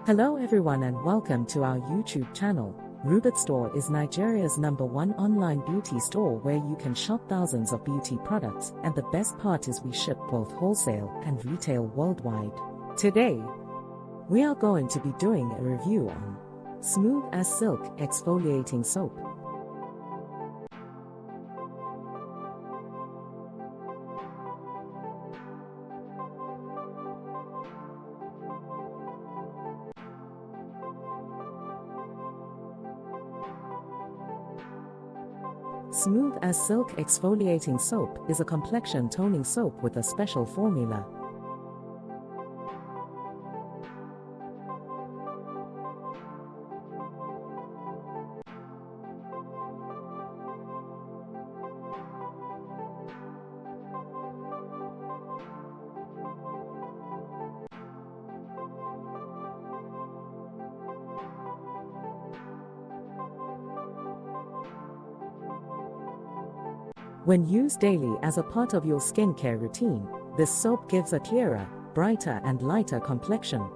Hello everyone and welcome to our YouTube channel. Rubitstore is Nigeria's #1 online beauty store where you can shop thousands of beauty products, and the best part is we ship both wholesale and retail worldwide. Today, we are going to be doing a review on Smooth as Silk Exfoliating Soap. Smooth as Silk Exfoliating Soap is a complexion toning soap with a special formula. When used daily as a part of your skincare routine, this soap gives a clearer, brighter and lighter complexion.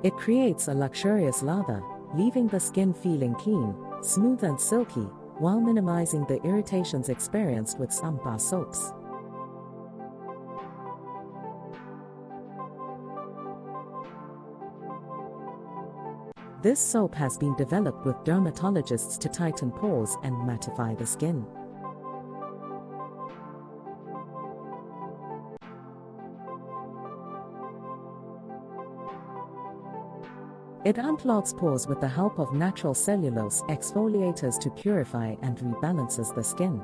It creates a luxurious lather, leaving the skin feeling clean, smooth and silky, while minimizing the irritations experienced with some bar soaps. This soap has been developed with dermatologists to tighten pores and mattify the skin. It unclogs pores with the help of natural cellulose exfoliators to purify and rebalances the skin.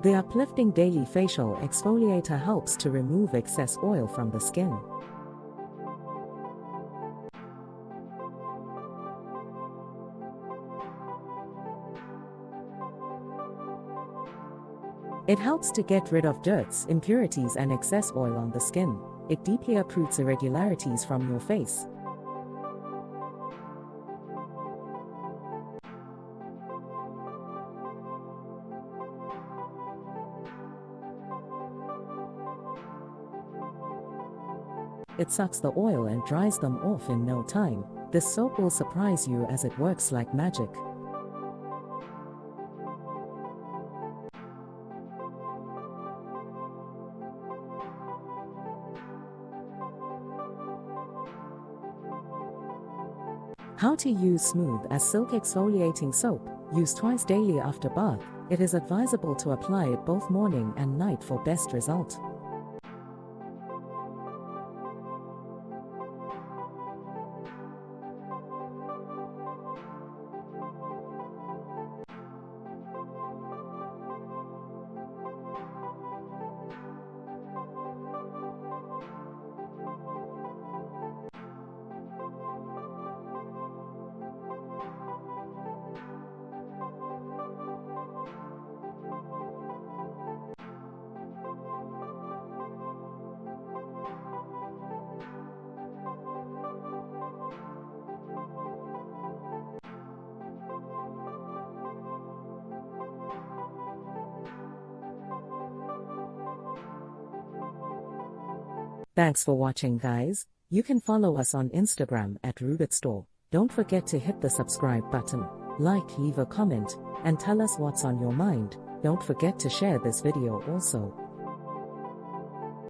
The uplifting daily facial exfoliator helps to remove excess oil from the skin. It helps to get rid of dirts, impurities and excess oil on the skin. It deeply uproots irregularities from your face. It sucks the oil and dries them off in no time. This soap will surprise you as it works like magic. How to use Smooth as Silk Exfoliating Soap. Use twice daily after bath. It is advisable to apply it both morning and night for best result. Thanks for watching guys. You can follow us on Instagram at Rubitstore. Don't forget to hit the subscribe button, like, leave a comment, and tell us what's on your mind. Don't forget to share this video also.